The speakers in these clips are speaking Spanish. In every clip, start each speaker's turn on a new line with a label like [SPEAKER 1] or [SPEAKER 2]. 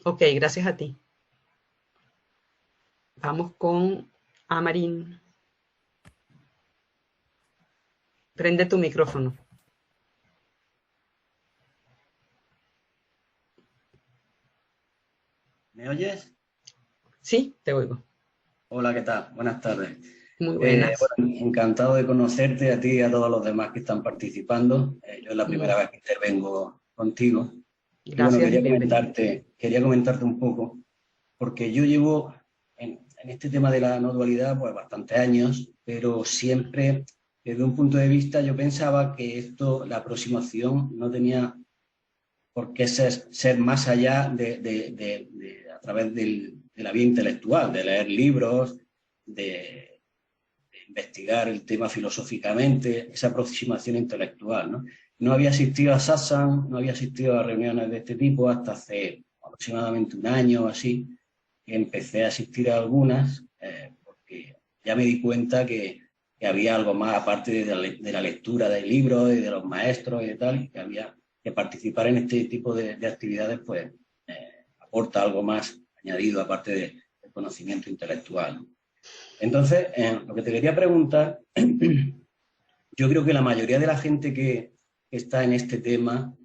[SPEAKER 1] Ok, gracias a ti. Vamos con Amarín. Prende tu micrófono.
[SPEAKER 2] ¿Me oyes?
[SPEAKER 1] Sí, te oigo.
[SPEAKER 2] Hola, ¿qué tal? Buenas tardes.
[SPEAKER 1] Muy buenas.
[SPEAKER 2] Bueno, encantado de conocerte a ti y a todos los demás que están participando. Yo es la primera
[SPEAKER 1] Muy,
[SPEAKER 2] vez que intervengo contigo. Y bueno,
[SPEAKER 1] gracias y bienvenido.
[SPEAKER 2] quería comentarte un poco, porque yo llevo en este tema de la no dualidad pues bastantes años, pero siempre desde un punto de vista yo pensaba que esto, la aproximación no tenía por qué ser más allá a través de la vía intelectual, de leer libros, de investigar el tema filosóficamente, esa aproximación intelectual, ¿no? No había asistido a satsang, no había asistido a reuniones de este tipo hasta hace aproximadamente un año o así, que empecé a asistir a algunas, porque ya me di cuenta que había algo más aparte de la lectura de libros y de los maestros y de tal, que había que participar en este tipo de actividades, pues aporta algo más añadido aparte del conocimiento intelectual, ¿no? Entonces, lo que te quería preguntar, yo creo que la mayoría de la gente que está en este tema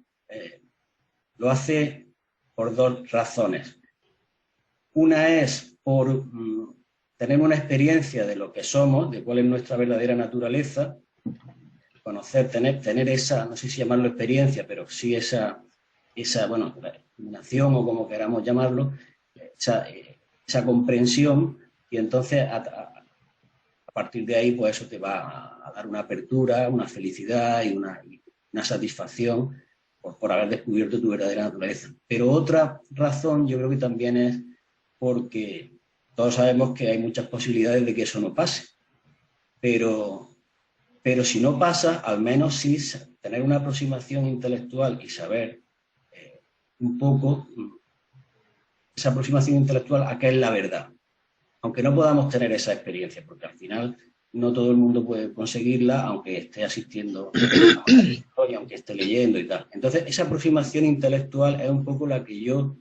[SPEAKER 2] lo hace por dos razones. Una es por tener una experiencia de lo que somos, de cuál es nuestra verdadera naturaleza, conocer, tener esa, no sé si llamarlo experiencia, pero sí bueno, la iluminación o como queramos llamarlo, esa, esa comprensión, y entonces a partir de ahí, pues eso te va a dar una apertura, una felicidad y una satisfacción por haber descubierto tu verdadera naturaleza. Pero otra razón yo creo que también es porque todos sabemos que hay muchas posibilidades de que eso no pase, pero, pero si no pasa, al menos sí tener una aproximación intelectual y saber un poco esa aproximación intelectual a qué es la verdad, aunque no podamos tener esa experiencia, porque al final no todo el mundo puede conseguirla, aunque esté asistiendo a y aunque esté leyendo y tal. Entonces, esa aproximación intelectual es un poco la que yo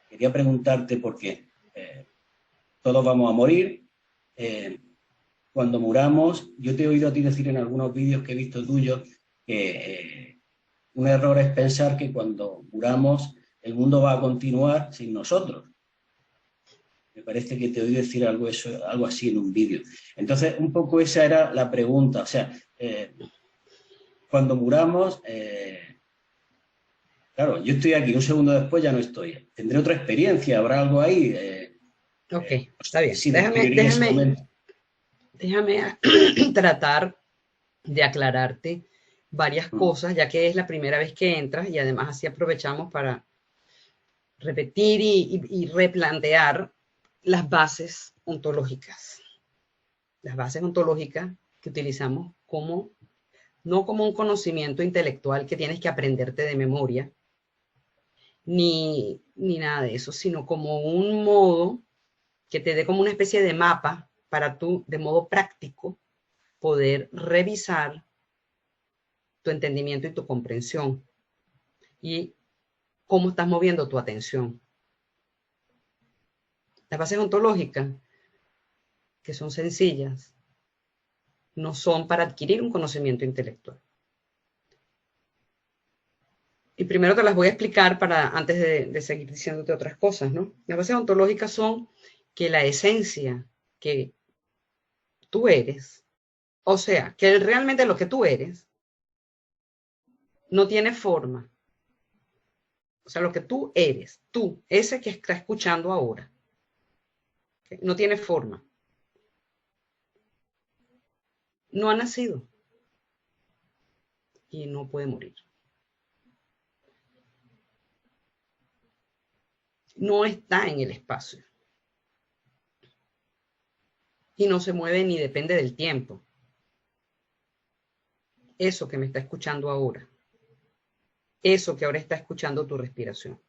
[SPEAKER 2] quería preguntarte, porque todos vamos a morir. Eh, Cuando muramos, yo te he oído a ti decir en algunos vídeos que he visto tuyos que un error es pensar que cuando muramos el mundo va a continuar sin nosotros. Me parece que te oí decir algo, eso, algo así en un vídeo. Entonces, un poco esa era la pregunta. O sea, cuando muramos, claro, yo estoy aquí, un segundo después ya no estoy. Tendré otra experiencia, habrá algo ahí.
[SPEAKER 1] Ok,
[SPEAKER 2] No
[SPEAKER 1] está
[SPEAKER 2] sé
[SPEAKER 1] bien.
[SPEAKER 2] si describiría ese momento.
[SPEAKER 1] Déjame tratar de aclararte varias
[SPEAKER 2] Mm.
[SPEAKER 1] cosas, ya que es la primera vez que entras y además así aprovechamos para repetir y replantear las bases ontológicas. Las bases ontológicas que utilizamos como, no como un conocimiento intelectual que tienes que aprenderte de memoria, ni nada de eso, sino como un modo que te dé como una especie de mapa para tú, de modo práctico, poder revisar tu entendimiento y tu comprensión y cómo estás moviendo tu atención. Las bases ontológicas, que son sencillas, no son para adquirir un conocimiento intelectual. Y primero te las voy a explicar para antes de seguir diciéndote otras cosas, ¿no? Las bases ontológicas son que la esencia que tú eres, o sea, que realmente lo que tú eres no tiene forma. O sea, lo que tú eres, tú, ese que está escuchando ahora, ¿okay? No tiene forma. No ha nacido y no puede morir. No está en el espacio y no se mueve ni depende del tiempo. Eso que me está escuchando ahora, eso que ahora está escuchando tu respiración.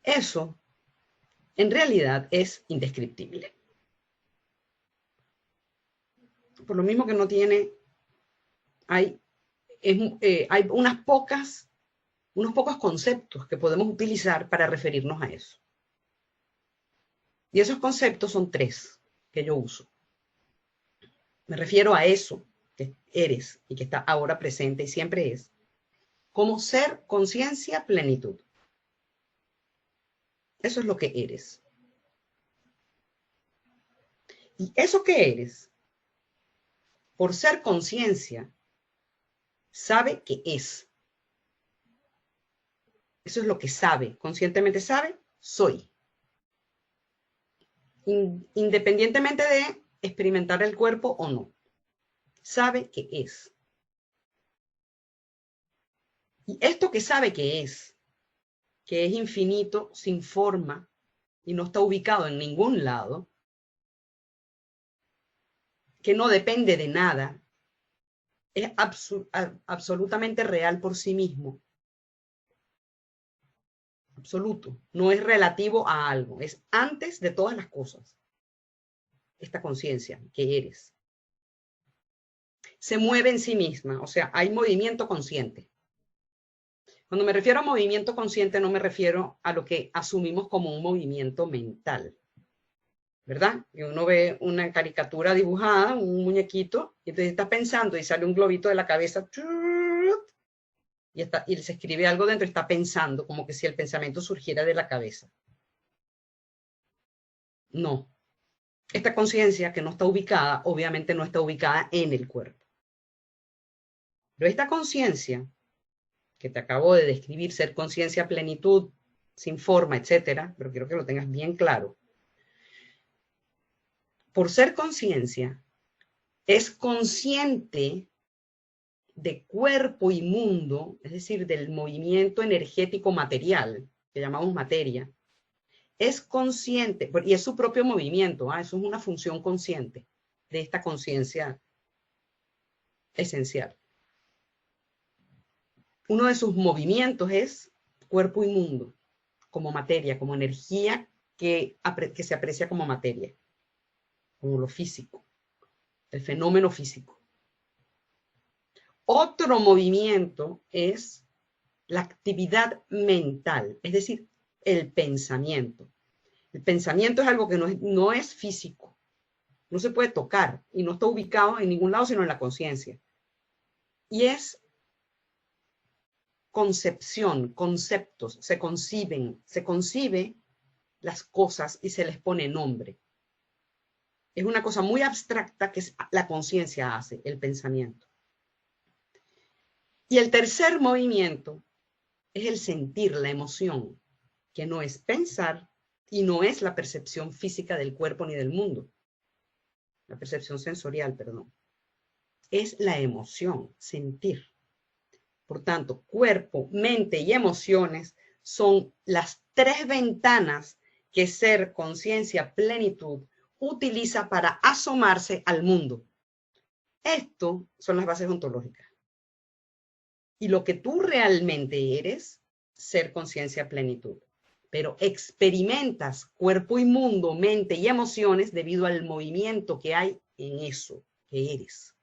[SPEAKER 1] Eso en realidad es indescriptible. Por lo mismo que no tiene, hay, hay unas pocas unos pocos conceptos que podemos utilizar para referirnos a eso. Y esos conceptos son 3 que yo uso. Me refiero a eso que eres y que está ahora presente y siempre es, como ser, conciencia, plenitud. Eso es lo que eres. Y eso que eres, por ser conciencia, sabe que es. Eso es lo que sabe, conscientemente sabe, soy. Independientemente de experimentar el cuerpo o no. Sabe que es. Y esto que sabe que es infinito, sin forma, y no está ubicado en ningún lado, que no depende de nada, es absolutamente real por sí mismo. Absoluto. No es relativo a algo, es antes de todas las cosas. Esta conciencia que eres. Se mueve en sí misma, o sea, hay movimiento consciente. Cuando me refiero a movimiento consciente, no me refiero a lo que asumimos como un movimiento mental, ¿verdad? Y uno ve una caricatura dibujada, un muñequito, y entonces está pensando y sale un globito de la cabeza, y se escribe algo dentro, y está pensando, como que si el pensamiento surgiera de la cabeza. No. Esta conciencia que no está ubicada, obviamente no está ubicada en el cuerpo. Pero esta conciencia que te acabo de describir, ser conciencia, plenitud, sin forma, etcétera, pero quiero que lo tengas bien claro. Por ser conciencia, es consciente de cuerpo y mundo, es decir, del movimiento energético material, que llamamos materia, es consciente, y es su propio movimiento, eso es una función consciente de esta conciencia esencial. Uno de sus movimientos es cuerpo y mundo, como materia, como energía que se aprecia como materia, como lo físico, el fenómeno físico. Otro movimiento es la actividad mental, es decir, el pensamiento. El pensamiento es algo que no es físico, no se puede tocar y no está ubicado en ningún lado sino en la conciencia. Y es concepción, conceptos, se concibe las cosas y se les pone nombre. Es una cosa muy abstracta que la conciencia hace, el pensamiento. Y el tercer movimiento es el sentir, la emoción, que no es pensar y no es la percepción física del cuerpo ni del mundo. La percepción sensorial, perdón. Es la emoción, sentir. Por tanto, cuerpo, mente y emociones son las 3 ventanas que ser conciencia plenitud utiliza para asomarse al mundo. Esto son las bases ontológicas. Y lo que tú realmente eres, ser conciencia plenitud. Pero experimentas cuerpo y mundo, mente y emociones debido al movimiento que hay en eso que eres.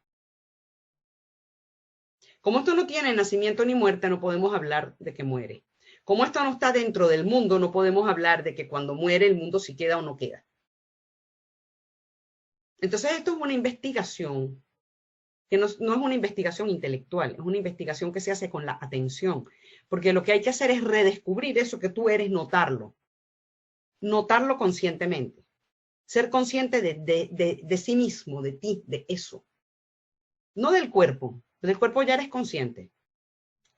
[SPEAKER 1] Como esto no tiene nacimiento ni muerte, no podemos hablar de que muere. Como esto no está dentro del mundo, no podemos hablar de que cuando muere el mundo sí queda o no queda. Entonces esto es una investigación, que no es una investigación intelectual, es una investigación que se hace con la atención, porque lo que hay que hacer es redescubrir eso que tú eres, notarlo conscientemente, ser consciente de sí mismo, de ti, de eso, no del cuerpo ya eres consciente,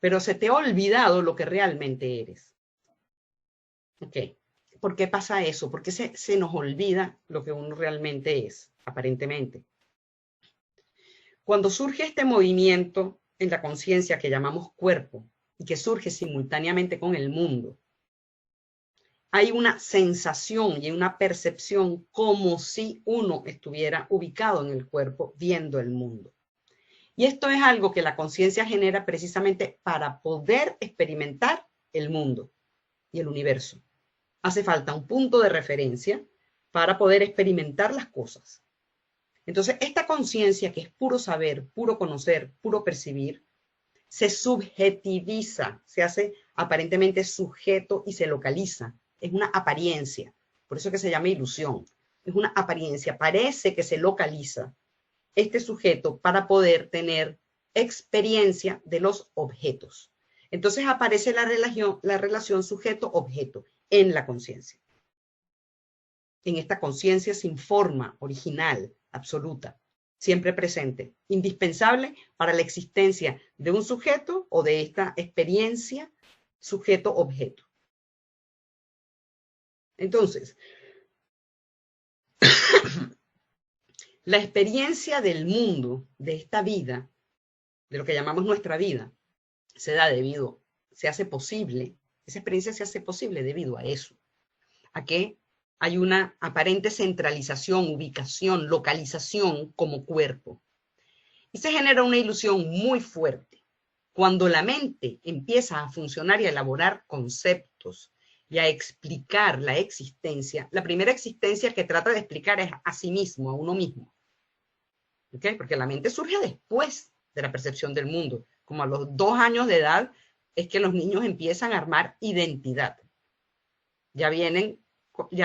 [SPEAKER 1] pero se te ha olvidado lo que realmente eres. ¿Ok? ¿Por qué pasa eso? ¿Por qué se nos olvida lo que uno realmente es, aparentemente? Cuando surge este movimiento en la conciencia que llamamos cuerpo y que surge simultáneamente con el mundo, hay una sensación y una percepción como si uno estuviera ubicado en el cuerpo viendo el mundo. Y esto es algo que la conciencia genera precisamente para poder experimentar el mundo y el universo. Hace falta un punto de referencia para poder experimentar las cosas. Entonces, esta conciencia que es puro saber, puro conocer, puro percibir, se subjetiviza, se hace aparentemente sujeto y se localiza. Es una apariencia, por eso es que se llama ilusión. Es una apariencia, parece que se localiza este sujeto para poder tener experiencia de los objetos. Entonces aparece la relación sujeto-objeto en la conciencia. En esta conciencia sin forma, original, absoluta, siempre presente, indispensable para la existencia de un sujeto o de esta experiencia sujeto-objeto. Entonces, la experiencia del mundo, de esta vida, de lo que llamamos nuestra vida, se hace posible, esa experiencia se hace posible debido a eso, a que hay una aparente centralización, ubicación, localización como cuerpo. Y se genera una ilusión muy fuerte. Cuando la mente empieza a funcionar y a elaborar conceptos y a explicar la existencia, la primera existencia que trata de explicar es a sí mismo, a uno mismo. ¿Okay? Porque la mente surge después de la percepción del mundo. Como a los 2 años de edad es que los niños empiezan a armar identidad. Ya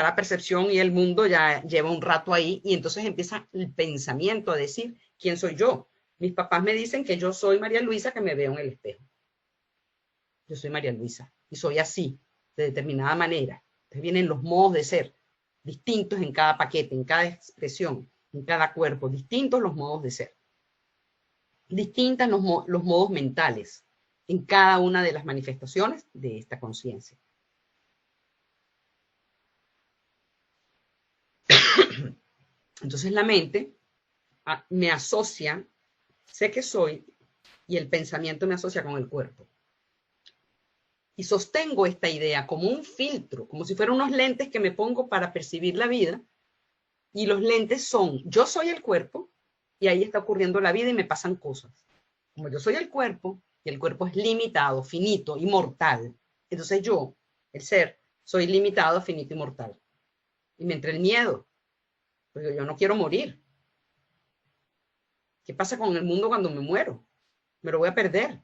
[SPEAKER 1] la percepción y el mundo ya lleva un rato ahí y entonces empieza el pensamiento a decir, ¿quién soy yo? Mis papás me dicen que yo soy María Luisa, que me veo en el espejo. Yo soy María Luisa y soy así, de determinada manera. Entonces vienen los modos de ser, distintos en cada paquete, en cada expresión, en cada cuerpo, distintos los modos de ser. Distintas los modos mentales en cada una de las manifestaciones de esta conciencia. Entonces la mente me asocia, sé que soy, y el pensamiento me asocia con el cuerpo. Y sostengo esta idea como un filtro, como si fueran unos lentes que me pongo para percibir la vida, y los lentes son, yo soy el cuerpo, y ahí está ocurriendo la vida y me pasan cosas. Como yo soy el cuerpo, y el cuerpo es limitado, finito y mortal, entonces yo, el ser, soy limitado, finito y mortal. Y me entra el miedo, porque yo no quiero morir. ¿Qué pasa con el mundo cuando me muero? Me lo voy a perder.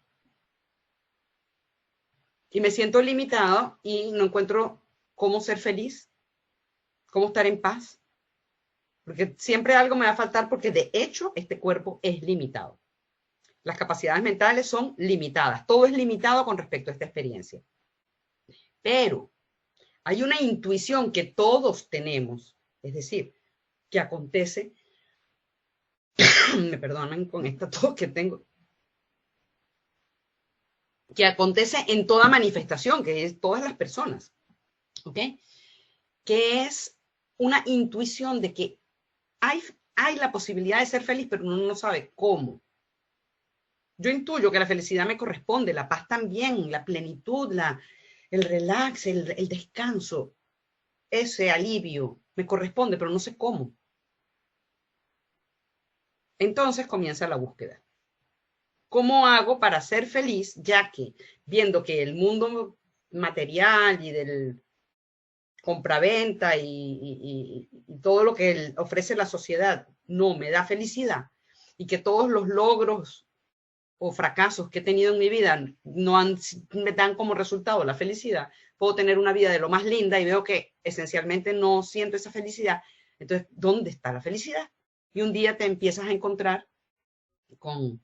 [SPEAKER 1] Y me siento limitado y no encuentro cómo ser feliz, cómo estar en paz. Porque siempre algo me va a faltar porque de hecho este cuerpo es limitado. Las capacidades mentales son limitadas. Todo es limitado con respecto a esta experiencia. Pero hay una intuición que todos tenemos, es decir, que acontece, me perdonan con esta tos que tengo, que acontece en toda manifestación, que es todas las personas, ¿ok? Que es una intuición de que hay la posibilidad de ser feliz, pero uno no sabe cómo. Yo intuyo que la felicidad me corresponde, la paz también, la plenitud, el relax, el descanso, ese alivio me corresponde, pero no sé cómo. Entonces comienza la búsqueda. ¿Cómo hago para ser feliz? Ya que viendo que el mundo material y del compraventa y todo lo que ofrece la sociedad no me da felicidad y que todos los logros o fracasos que he tenido en mi vida me dan como resultado la felicidad, puedo tener una vida de lo más linda y veo que esencialmente no siento esa felicidad. Entonces, ¿dónde está la felicidad? Y un día te empiezas a encontrar con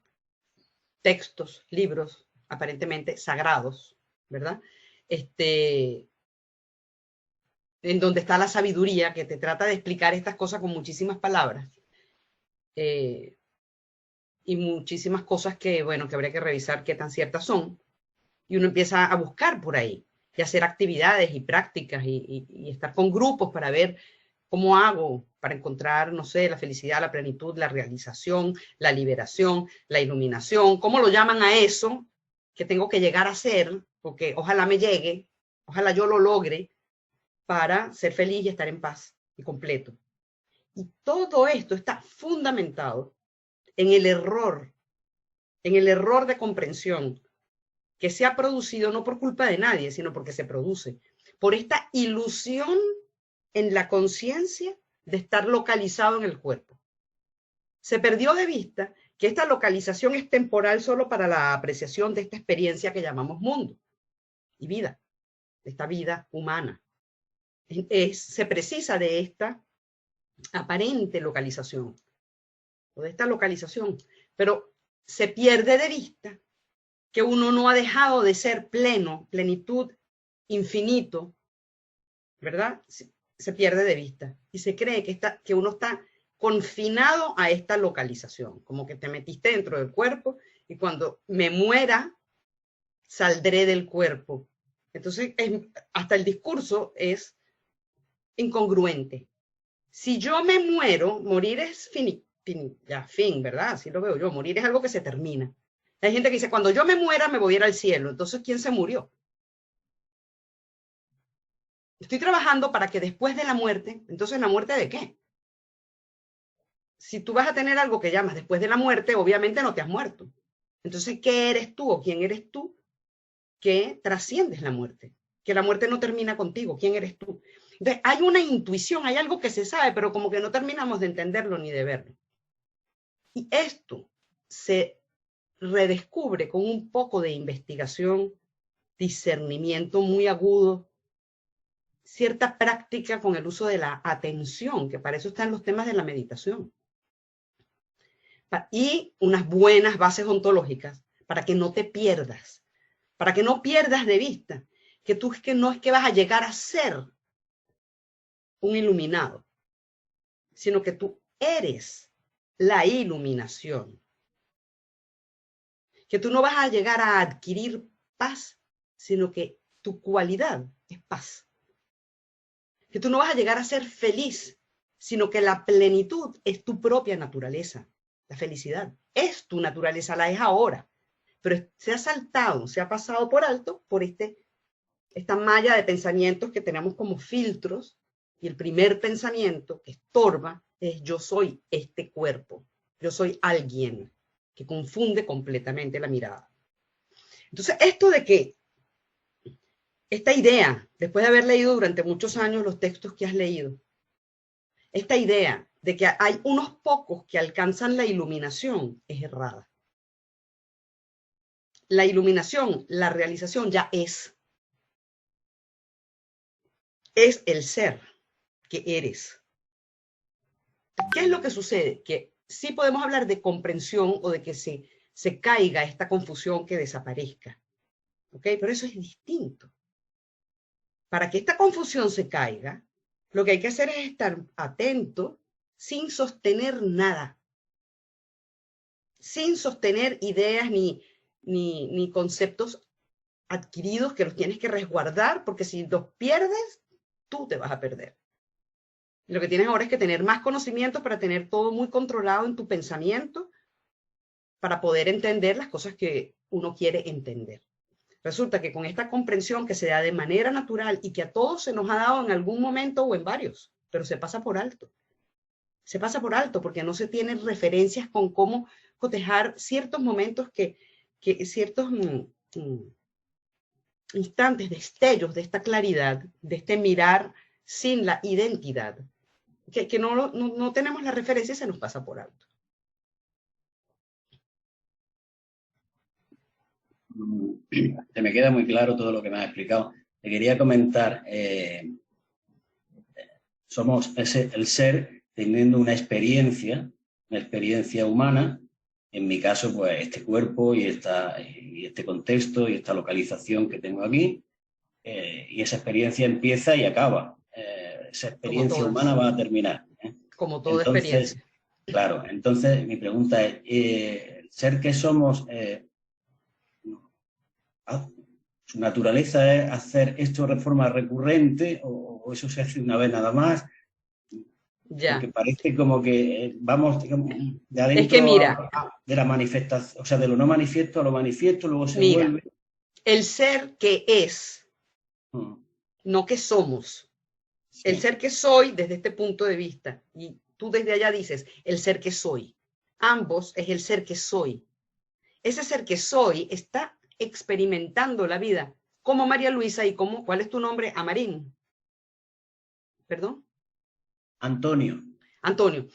[SPEAKER 1] textos, libros aparentemente sagrados, ¿verdad? En donde está la sabiduría que te trata de explicar estas cosas con muchísimas palabras. Y muchísimas cosas que, bueno, que habría que revisar qué tan ciertas son. Y uno empieza a buscar por ahí y hacer actividades y prácticas y estar con grupos para ver cómo hago para encontrar, no sé, la felicidad, la plenitud, la realización, la liberación, la iluminación, cómo lo llaman a eso que tengo que llegar a ser, porque ojalá me llegue, ojalá yo lo logre para ser feliz y estar en paz y completo. Y todo esto está fundamentado en el error de comprensión que se ha producido no por culpa de nadie, sino porque se produce por esta ilusión en la conciencia de estar localizado en el cuerpo. Se perdió de vista que esta localización es temporal solo para la apreciación de esta experiencia que llamamos mundo y vida, de esta vida humana. Se precisa de esta aparente localización, o de esta localización, pero se pierde de vista que uno no ha dejado de ser pleno, plenitud, infinito, ¿verdad? Se pierde de vista y se cree que uno está confinado a esta localización, como que te metiste dentro del cuerpo y cuando me muera saldré del cuerpo. Entonces, hasta el discurso es incongruente. Si yo me muero, morir es fin, ¿verdad? Así lo veo yo. Morir es algo que se termina. Hay gente que dice, cuando yo me muera me voy a ir al cielo. Entonces, ¿quién se murió? Estoy trabajando para que después de la muerte, entonces, ¿la muerte de qué? Si tú vas a tener algo que llamas después de la muerte, obviamente no te has muerto. Entonces, ¿qué eres tú o quién eres tú que trasciendes la muerte? Que la muerte no termina contigo. ¿Quién eres tú? Entonces, hay una intuición, hay algo que se sabe, pero como que no terminamos de entenderlo ni de verlo. Y esto se redescubre con un poco de investigación, discernimiento muy agudo, cierta práctica con el uso de la atención, que para eso están los temas de la meditación. Y unas buenas bases ontológicas para que no te pierdas, para que no pierdas de vista que tú es que no es que vas a llegar a ser un iluminado, sino que tú eres la iluminación. Que tú no vas a llegar a adquirir paz, sino que tu cualidad es paz. Que tú no vas a llegar a ser feliz, sino que la plenitud es tu propia naturaleza. La felicidad es tu naturaleza, la es ahora. Pero se ha saltado, se ha pasado por alto por esta malla de pensamientos que tenemos como filtros. Y el primer pensamiento que estorba es yo soy este cuerpo, yo soy alguien, que confunde completamente la mirada. Entonces, esto de que esta idea, después de haber leído durante muchos años los textos que has leído, esta idea de que hay unos pocos que alcanzan la iluminación es errada. La iluminación, la realización ya es el ser que eres. ¿Qué es lo que sucede? Que sí podemos hablar de comprensión o de que se caiga esta confusión, que desaparezca. ¿Ok? Pero eso es distinto. Para que esta confusión se caiga, lo que hay que hacer es estar atento sin sostener nada. Sin sostener ideas ni conceptos adquiridos que los tienes que resguardar, porque si los pierdes, tú te vas a perder. Lo que tienes ahora es que tener más conocimientos para tener todo muy controlado en tu pensamiento, para poder entender las cosas que uno quiere entender. Resulta que con esta comprensión que se da de manera natural y que a todos se nos ha dado en algún momento o en varios, pero se pasa por alto. Se pasa por alto porque no se tienen referencias con cómo cotejar ciertos momentos ciertos instantes, destellos de esta claridad, de este mirar sin la identidad, que no tenemos la referencia y se nos pasa por alto.
[SPEAKER 2] Se me queda muy claro todo lo que me has explicado. Te quería comentar, somos el ser teniendo una experiencia humana, en mi caso, pues este cuerpo y este contexto y esta localización que tengo aquí, y esa experiencia empieza y acaba. Esa experiencia humana va a terminar.
[SPEAKER 1] Como toda experiencia.
[SPEAKER 2] Claro, entonces mi pregunta es, ¿el ser que somos, su naturaleza es hacer esto de forma recurrente o eso se hace una vez nada más? Ya. Porque parece como que vamos, digamos, de adentro
[SPEAKER 1] es que mira,
[SPEAKER 2] de la manifestación, o sea, de lo no manifiesto a lo manifiesto, luego se vuelve.
[SPEAKER 1] El ser que es, no que somos. Sí. El ser que soy desde este punto de vista, y tú desde allá dices, el ser que soy. Ambos es el ser que soy. Ese ser que soy está experimentando la vida como María Luisa y como, ¿cuál es tu nombre? Amarín. ¿Perdón?
[SPEAKER 2] Antonio.
[SPEAKER 1] Antonio.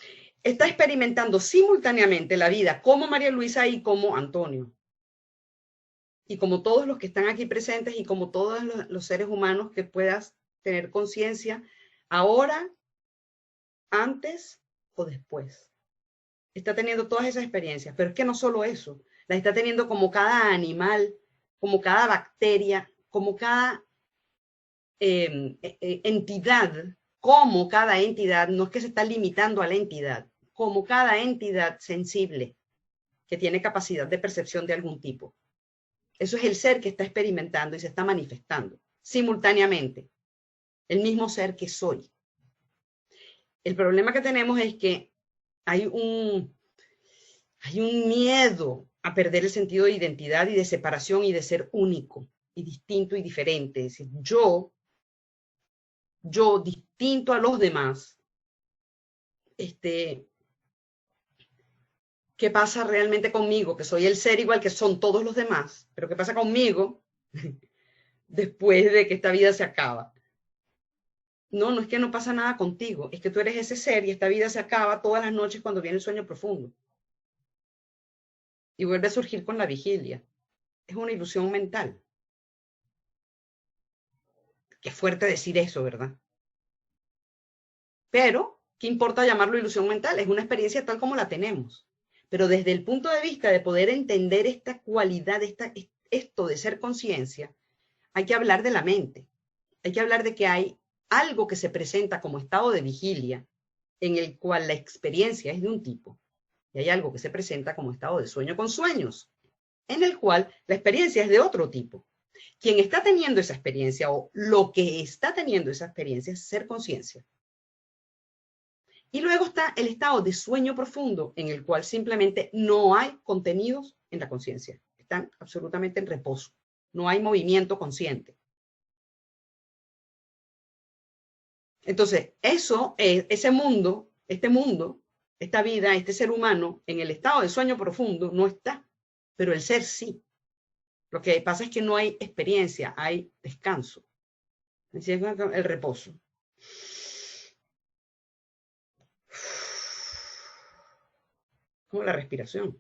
[SPEAKER 1] está experimentando simultáneamente la vida como María Luisa y como Antonio. Y como todos los que están aquí presentes y como todos los seres humanos que puedas tener conciencia ahora, antes o después. Está teniendo todas esas experiencias, pero es que no solo eso, las está teniendo como cada animal, como cada bacteria, como cada entidad, como cada entidad, no es que se está limitando a la entidad, como cada entidad sensible que tiene capacidad de percepción de algún tipo. Eso es el ser que está experimentando y se está manifestando simultáneamente. El mismo ser que soy. El problema que tenemos es que hay un miedo a perder el sentido de identidad y de separación y de ser único y distinto y diferente. Es decir, yo distinto a los demás, ¿qué pasa realmente conmigo? Que soy el ser igual que son todos los demás, pero ¿qué pasa conmigo después de que esta vida se acaba? No, no es que no pasa nada contigo, es que tú eres ese ser y esta vida se acaba todas las noches cuando viene el sueño profundo. Y vuelve a surgir con la vigilia. Es una ilusión mental. Qué fuerte decir eso, ¿verdad? Pero, ¿qué importa llamarlo ilusión mental? Es una experiencia tal como la tenemos. Pero desde el punto de vista de poder entender esta cualidad, esto de ser conciencia, hay que hablar de la mente. Hay que hablar de que hay algo que se presenta como estado de vigilia, en el cual la experiencia es de un tipo, y hay algo que se presenta como estado de sueño con sueños, en el cual la experiencia es de otro tipo. Quien está teniendo esa experiencia o lo que está teniendo esa experiencia es ser conciencia. Y luego está el estado de sueño profundo, en el cual simplemente no hay contenidos en la conciencia. Están absolutamente en reposo. No hay movimiento consciente. Entonces, ese mundo, esta vida, este ser humano, en el estado de sueño profundo no está, pero el ser sí. Lo que pasa es que no hay experiencia, hay descanso. El reposo. Como la respiración.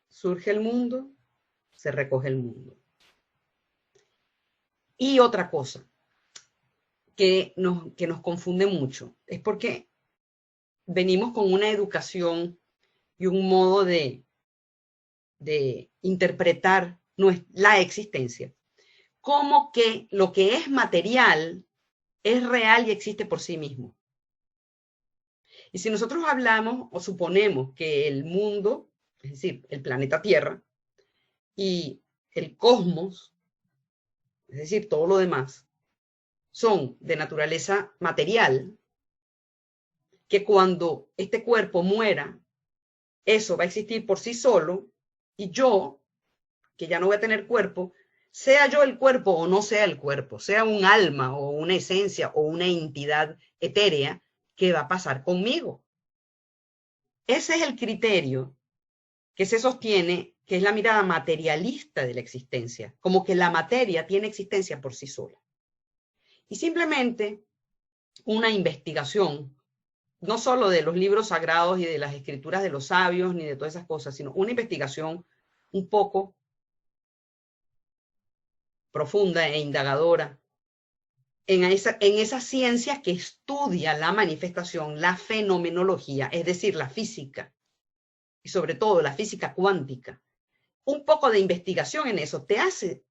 [SPEAKER 1] Surge el mundo, se recoge el mundo. Y otra cosa que nos confunde mucho es porque venimos con una educación y un modo de interpretar la existencia como que lo que es material es real y existe por sí mismo. Y si nosotros hablamos o suponemos que el mundo, es decir, el planeta Tierra y el cosmos, es decir, todo lo demás, son de naturaleza material, que cuando este cuerpo muera, eso va a existir por sí solo, y yo, que ya no voy a tener cuerpo, sea yo el cuerpo o no sea el cuerpo, sea un alma o una esencia o una entidad etérea, ¿qué va a pasar conmigo? Ese es el criterio que se sostiene, que es la mirada materialista de la existencia, como que la materia tiene existencia por sí sola. Y simplemente una investigación, no solo de los libros sagrados y de las escrituras de los sabios, ni de todas esas cosas, sino una investigación un poco profunda e indagadora en esa ciencia que estudia la manifestación, la fenomenología, es decir, la física, y sobre todo la física cuántica. Un poco de investigación en eso te hace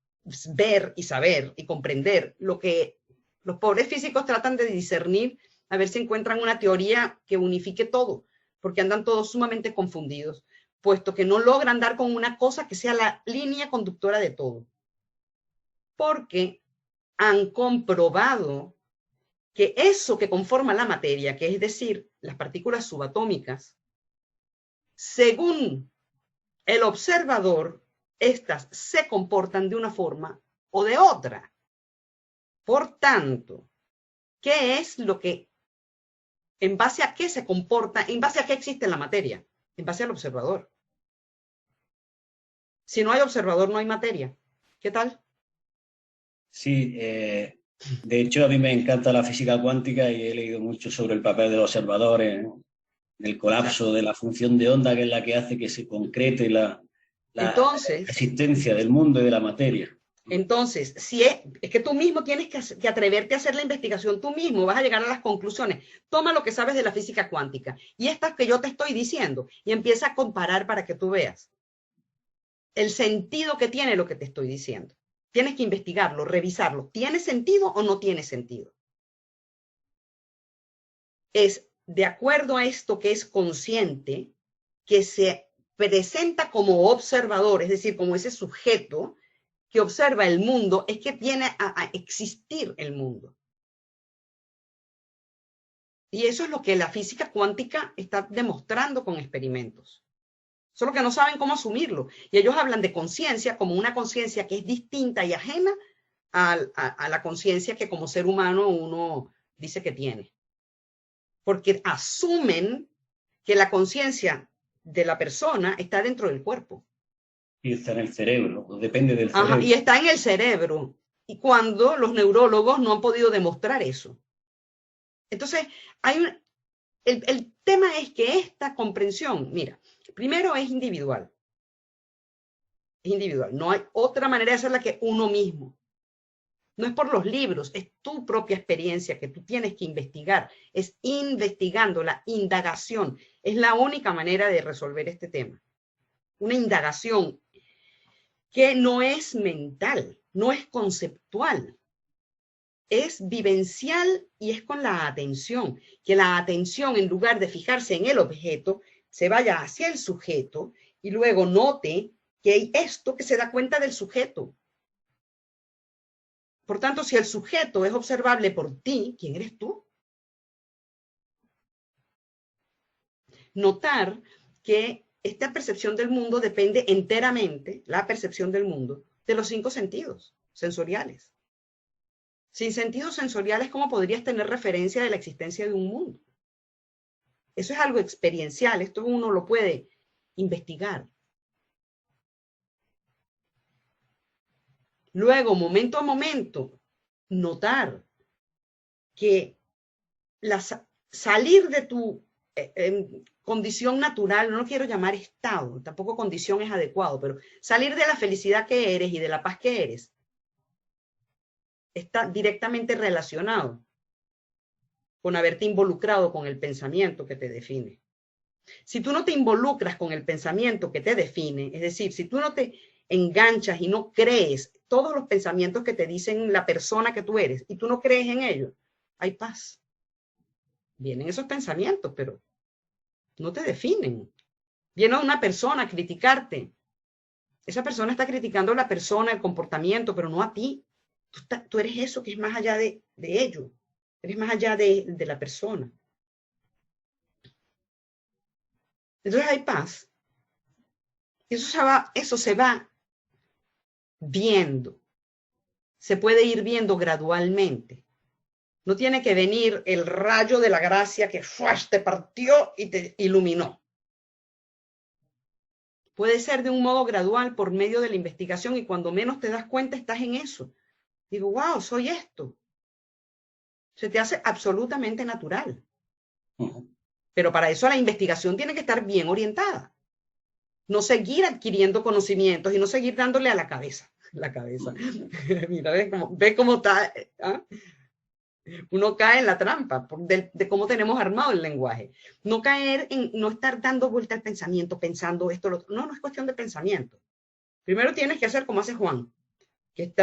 [SPEAKER 1] ver y saber y comprender lo que los pobres físicos tratan de discernir, a ver si encuentran una teoría que unifique todo, porque andan todos sumamente confundidos, puesto que no logran dar con una cosa que sea la línea conductora de todo. Porque han comprobado que eso que conforma la materia, que es decir, las partículas subatómicas, según el observador, estas se comportan de una forma o de otra. Por tanto, ¿qué es lo que, en base a qué se comporta, en base a qué existe la materia? En base al observador. Si no hay observador, no hay materia. ¿Qué tal?
[SPEAKER 2] Sí, de hecho a mí me encanta la física cuántica y he leído mucho sobre el papel del observador en el colapso
[SPEAKER 1] Exacto.
[SPEAKER 2] de la función de onda, que es la que hace que se concrete la
[SPEAKER 1] Entonces,
[SPEAKER 2] existencia del mundo y de la materia.
[SPEAKER 1] Entonces, si es que tú mismo tienes que atreverte a hacer la investigación, tú mismo vas a llegar a las conclusiones. Toma lo que sabes de la física cuántica y estas que yo te estoy diciendo y empieza a comparar para que tú veas el sentido que tiene lo que te estoy diciendo. Tienes que investigarlo, revisarlo. ¿Tiene sentido o no tiene sentido? Es de acuerdo a esto que es consciente, que se presenta como observador, es decir, como ese sujeto que observa el mundo, es que viene a existir el mundo. Y eso es lo que la física cuántica está demostrando con experimentos. Solo que no saben cómo asumirlo. Y ellos hablan de conciencia como una conciencia que es distinta y ajena a la conciencia que como ser humano uno dice que tiene. Porque asumen que la conciencia de la persona está dentro del cuerpo.
[SPEAKER 2] Y está en el cerebro, depende del
[SPEAKER 1] Ajá,
[SPEAKER 2] cerebro.
[SPEAKER 1] y está en el cerebro. Y cuando los neurólogos no han podido demostrar eso. Entonces, el tema es que esta comprensión, mira, primero es individual. Es individual. No hay otra manera de hacerla que uno mismo. No es por los libros, es tu propia experiencia que tú tienes que investigar. Es investigando, la indagación. Es la única manera de resolver este tema. Una indagación que no es mental, no es conceptual, es vivencial y es con la atención. Que la atención, en lugar de fijarse en el objeto, se vaya hacia el sujeto y luego note que hay esto que se da cuenta del sujeto. Por tanto, si el sujeto es observable por ti, ¿quién eres tú? Notar que esta percepción del mundo depende enteramente, la percepción del mundo, de los 5 sentidos sensoriales. Sin sentidos sensoriales, ¿cómo podrías tener referencia de la existencia de un mundo? Eso es algo experiencial, esto uno lo puede investigar. Luego, momento a momento, notar que salir de tu condición natural, no lo quiero llamar estado, tampoco condición es adecuado, pero salir de la felicidad que eres y de la paz que eres, está directamente relacionado con haberte involucrado con el pensamiento que te define. Si tú no te involucras con el pensamiento que te define, es decir, si tú no te enganchas y no crees todos los pensamientos que te dicen la persona que tú eres y tú no crees en ellos, hay paz. Vienen esos pensamientos, pero no te definen. Viene una persona a criticarte. Esa persona está criticando a la persona, el comportamiento, pero no a ti. Tú eres eso que es más allá de ello. Eres más allá de la persona. Entonces hay paz. Eso se va viendo. Se puede ir viendo gradualmente. No tiene que venir el rayo de la gracia que ¡fuash! Te partió y te iluminó. Puede ser de un modo gradual por medio de la investigación y cuando menos te das cuenta estás en eso. Digo, wow, soy esto. Se te hace absolutamente natural. Pero para eso la investigación tiene que estar bien orientada. No seguir adquiriendo conocimientos y no seguir dándole a la cabeza. La cabeza. Mira, ve cómo está. ¿Ah? Uno cae en la trampa de cómo tenemos armado el lenguaje. No caer en, no estar dando vuelta al pensamiento, pensando esto, lo otro. No, no es cuestión de pensamiento. Primero tienes que hacer como hace Juan, que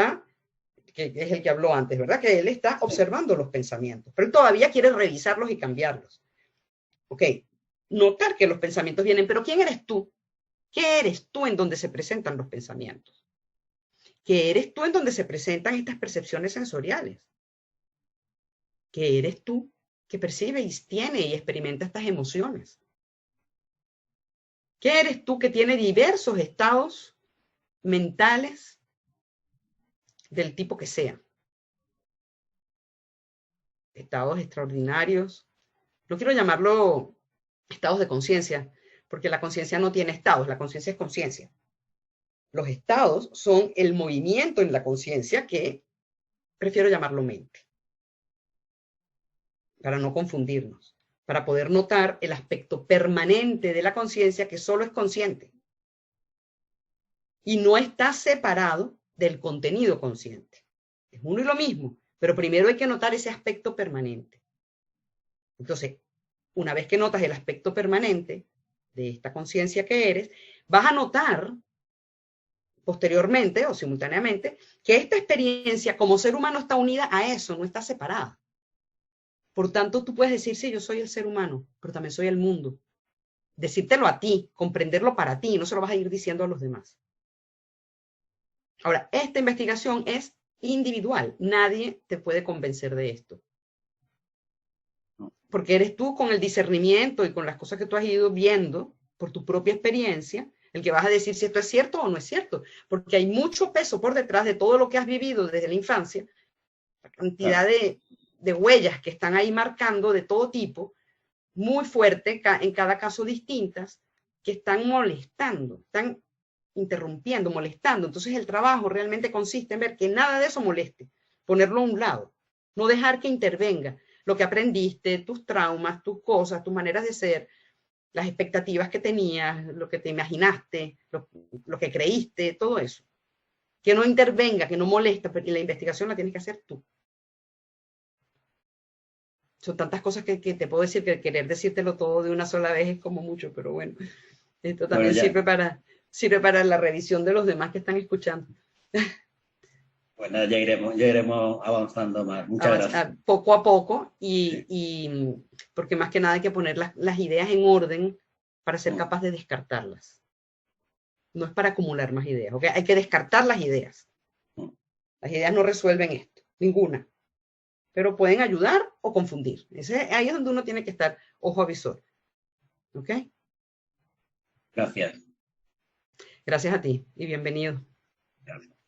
[SPEAKER 1] es el que habló antes, ¿verdad? Que él está observando los pensamientos, pero él todavía quiere revisarlos y cambiarlos. Ok, notar que los pensamientos vienen, pero ¿quién eres tú? ¿Qué eres tú en donde se presentan los pensamientos? ¿Qué eres tú en donde se presentan estas percepciones sensoriales? ¿Qué eres tú que percibe y tiene y experimenta estas emociones? ¿Qué eres tú que tiene diversos estados mentales del tipo que sea? Estados extraordinarios. No quiero llamarlo estados de conciencia, porque la conciencia no tiene estados, la conciencia es conciencia. Los estados son el movimiento en la conciencia que prefiero llamarlo mente, para no confundirnos, para poder notar el aspecto permanente de la conciencia que solo es consciente y no está separado del contenido consciente. Es uno y lo mismo, pero primero hay que notar ese aspecto permanente. Entonces, una vez que notas el aspecto permanente de esta conciencia que eres, vas a notar posteriormente o simultáneamente que esta experiencia como ser humano está unida a eso, no está separada. Por tanto, tú puedes decir, sí, yo soy el ser humano, pero también soy el mundo. Decírtelo a ti, comprenderlo para ti, no se lo vas a ir diciendo a los demás. Ahora, esta investigación es individual, nadie te puede convencer de esto. Porque eres tú con el discernimiento y con las cosas que tú has ido viendo por tu propia experiencia, el que vas a decir si esto es cierto o no es cierto. Porque hay mucho peso por detrás de todo lo que has vivido desde la infancia, la cantidad de huellas que están ahí marcando de todo tipo, muy fuerte, en cada caso distintas, que están molestando, están interrumpiendo, molestando. Entonces el trabajo realmente consiste en ver que nada de eso moleste, ponerlo a un lado, no dejar que intervenga lo que aprendiste, tus traumas, tus cosas, tus maneras de ser, las expectativas que tenías, lo que te imaginaste, lo que creíste, todo eso. Que no intervenga, que no molesta, porque la investigación la tienes que hacer tú. Son tantas cosas que te puedo decir que querer decírtelo todo de una sola vez es como mucho, pero bueno, esto también sirve para la revisión de los demás que están escuchando.
[SPEAKER 2] Bueno, ya iremos avanzando más. Muchas gracias.
[SPEAKER 1] Poco a poco y porque más que nada hay que poner las ideas en orden para ser capaz de descartarlas. No es para acumular más ideas, ¿ok? Hay que descartar las ideas. Las ideas no resuelven esto, ninguna. Pero pueden ayudar o confundir. Ahí es donde uno tiene que estar ojo avisor. ¿Ok?
[SPEAKER 2] Gracias.
[SPEAKER 1] Gracias a ti y bienvenido.
[SPEAKER 2] Gracias.